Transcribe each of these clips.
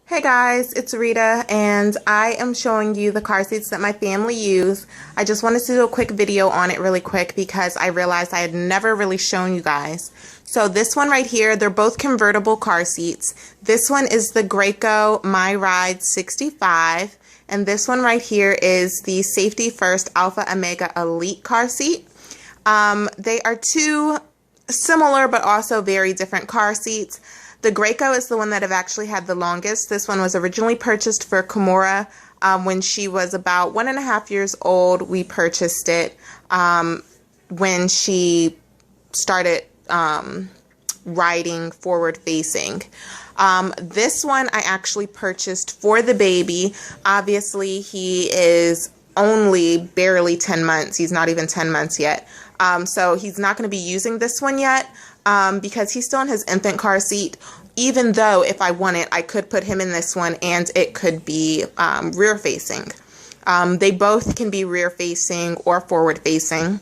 Hey guys, it's Rita and I am showing you the car seats that my family use. I just wanted to do a quick video on it really quick because I realized I had never really shown you guys. So this one right here, they're both convertible car seats. This one is the Graco My Ride 65 and this one right here is the Safety First Alpha Omega Elite car seat. They are two similar but also very different car seats. The Graco is the one that I've actually had the longest. This one was originally purchased for Kimura when she was about 1.5 years old. We purchased it when she started riding forward facing. This one I actually purchased for the baby. Obviously, he is only barely 10 months. He's not even 10 months yet. So he's not going to be using this one yet because he's still in his infant car seat. Even though if I wanted, I could put him in this one and it could be rear facing. They both can be rear facing or forward facing.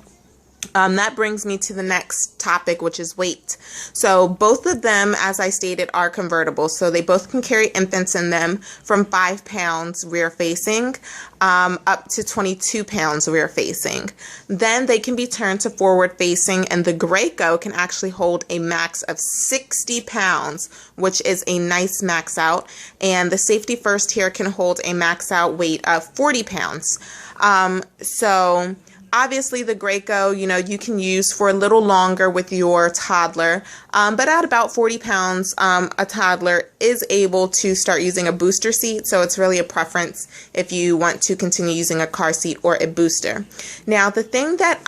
That brings me to the next topic, which is weight. So both of them, as I stated, are convertible. So they both can carry infants in them from 5 pounds rear facing up to 22 pounds rear facing. Then they can be turned to forward facing, and the Graco can actually hold a max of 60 pounds, which is a nice max out. And the Safety First here can hold a max out weight of 40 pounds. Obviously, the Graco, you can use for a little longer with your toddler, but at about 40 pounds, a toddler is able to start using a booster seat, so it's really a preference if you want to continue using a car seat or a booster. Now, the thing that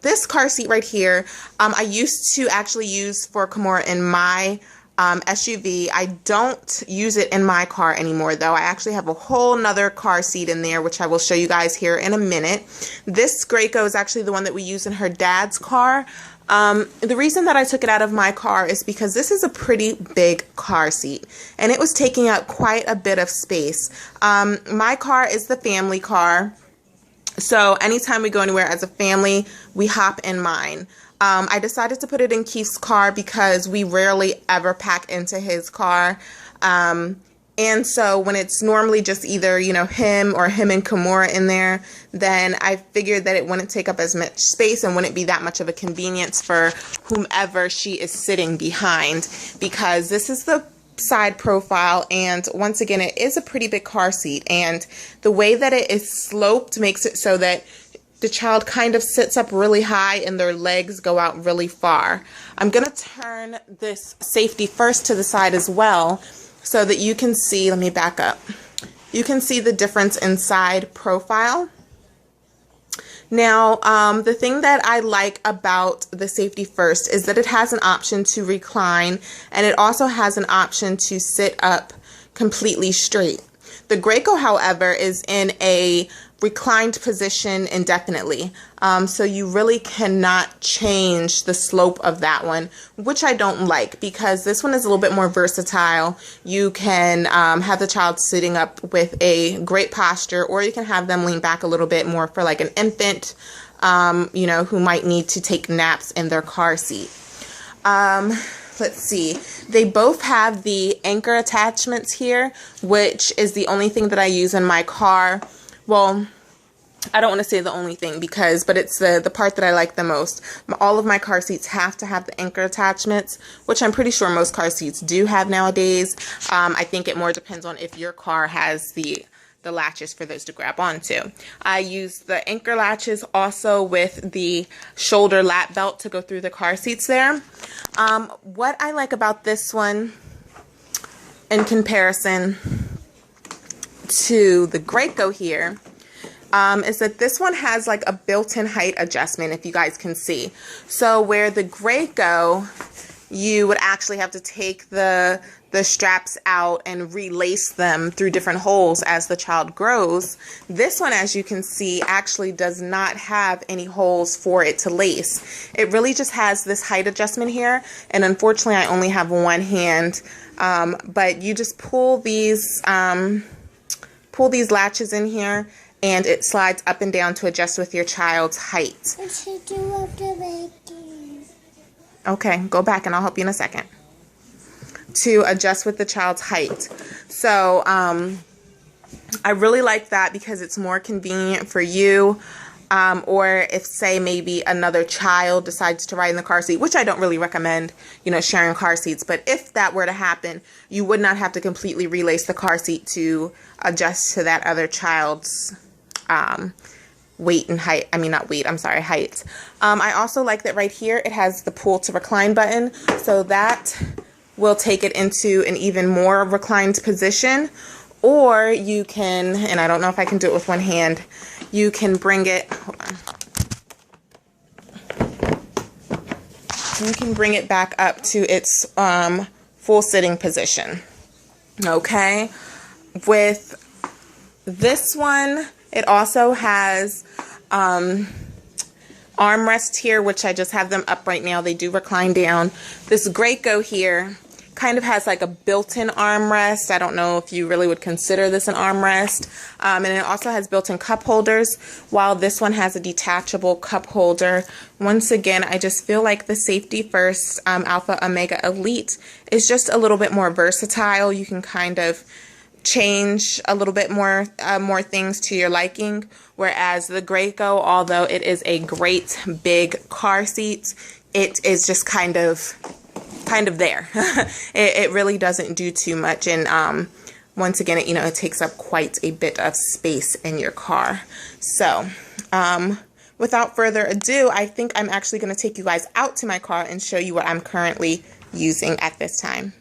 this car seat right here, I used to actually use for Kimura in my SUV. I don't use it in my car anymore though. I actually have a whole nother car seat in there, which I will show you guys here in a minute. This Graco is actually the one that we use in her dad's car. The reason that I took it out of my car is because this is a pretty big car seat and it was taking up quite a bit of space. My car is the family car, so anytime we go anywhere as a family, we hop in mine. I decided to put it in Keith's car because we rarely ever pack into his car. And so when it's normally just either, him or him and Kimura in there, then I figured that it wouldn't take up as much space and wouldn't be that much of a convenience for whomever she is sitting behind, because this is the side profile, and once again, it is a pretty big car seat, and the way that it is sloped makes it so that the child kind of sits up really high and their legs go out really far. I'm going to turn this Safety First to the side as well so that you can see, let me back up. You can see the difference in side profile. Now, the thing that I like about the Safety First is that it has an option to recline, and it also has an option to sit up completely straight. The Graco, however, is in a reclined position indefinitely, so you really cannot change the slope of that one, which I don't like, because this one is a little bit more versatile. You can have the child sitting up with a great posture, or you can have them lean back a little bit more for like an infant, who might need to take naps in their car seat. Let's see. They both have the anchor attachments here, which is the only thing that I use in my car. Well, I don't want to say the only thing but it's the part that I like the most. All of my car seats have to have the anchor attachments, which I'm pretty sure most car seats do have nowadays. I think it more depends on if your car has the latches for those to grab onto. I use the anchor latches also with the shoulder lap belt to go through the car seats there. What I like about this one in comparison to the Graco here is that this one has like a built-in height adjustment, if you guys can see. So where the Graco, you would actually have to take the straps out and relace them through different holes as the child grows. This one, as you can see, actually does not have any holes for it to lace. It really just has this height adjustment here, and unfortunately I only have one hand, but you just pull these latches in here, and it slides up and down to adjust with your child's height. Okay, go back and I'll help you in a second. to adjust with the child's height. So I really like that because it's more convenient for you. Or if, say, maybe another child decides to ride in the car seat, which I don't really recommend, sharing car seats. But if that were to happen, you would not have to completely relace the car seat to adjust to that other child's weight and height. I mean, not weight, I'm sorry, height. I also like that right here it has the pull to recline button. So that will take it into an even more reclined position. Or you can, and I don't know if I can do it with one hand, you can bring it, hold on. You can bring it back up to its full sitting position. Okay. With this one, it also has armrest here, which I just have them up right now. They do recline down. This Graco here kind of has like a built-in armrest. I don't know if you really would consider this an armrest. And it also has built-in cup holders, while this one has a detachable cup holder. Once again, I just feel like the Safety First Alpha Omega Elite is just a little bit more versatile. You can kind of change a little bit more things to your liking, whereas the Graco, although it is a great big car seat, it is just kind of there. It really doesn't do too much, and once again, it takes up quite a bit of space in your car. So without further ado, I think I'm actually going to take you guys out to my car and show you what I'm currently using at this time.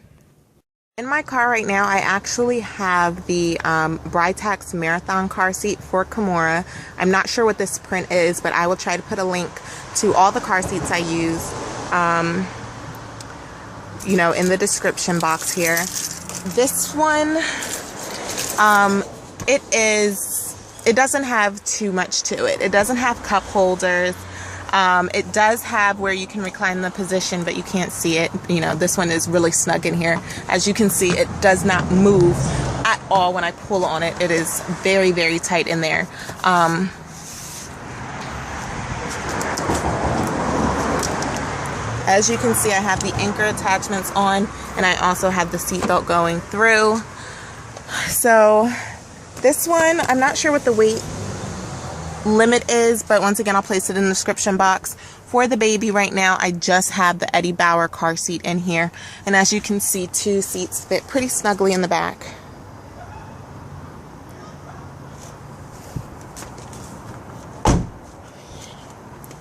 In my car right now, I actually have the Britax Marathon car seat for Kimura. I'm not sure what this print is, but I will try to put a link to all the car seats I use in the description box here. This one, it doesn't have too much to it. It doesn't have cup holders. It does have where you can recline the position, but you can't see it. This one is really snug in here. As you can see, it does not move at all when I pull on it. It is very, very tight in there. As you can see, I have the anchor attachments on, and I also have the seatbelt going through. So this one, I'm not sure what the weight limit is, but once again, I'll place it in the description box. For the baby right now, I just have the Eddie Bauer car seat in here, and as you can see, two seats fit pretty snugly in the back.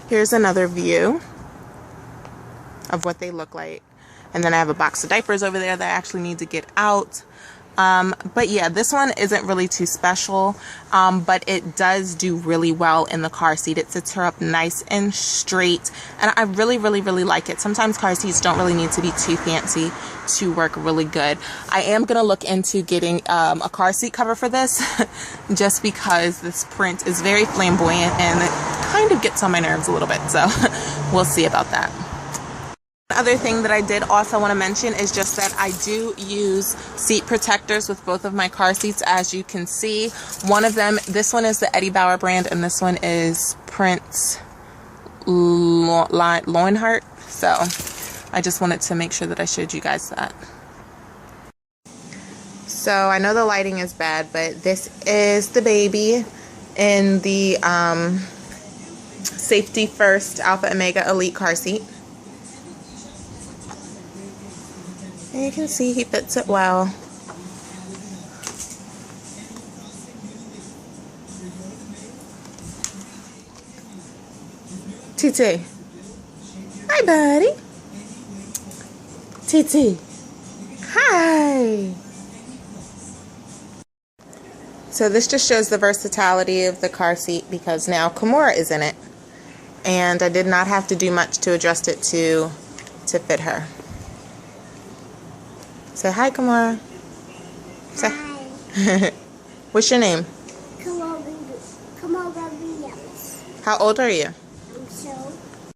Here's another view of what they look like, and then I have a box of diapers over there that I actually need to get out. But yeah, this one isn't really too special, but it does do really well in the car seat. It sits her up nice and straight, and I really, really, really like it. Sometimes car seats don't really need to be too fancy to work really good. I am going to look into getting a car seat cover for this, just because this print is very flamboyant and it kind of gets on my nerves a little bit, so we'll see about that. Other thing that I did also want to mention is just that I do use seat protectors with both of my car seats. As you can see, one of them, this one is the Eddie Bauer brand, and this one is Prince Loinhart. So I just wanted to make sure that I showed you guys that. So I know the lighting is bad, but this is the baby in the Safety First Alpha Omega Elite car seat. And you can see he fits it well. TT. Hi, buddy. TT. Hi. So this just shows the versatility of the car seat, because now Kimura is in it. And I did not have to do much to adjust it to fit her. Say hi, Kimura. Say hi. What's your name? Kimura. How old are you?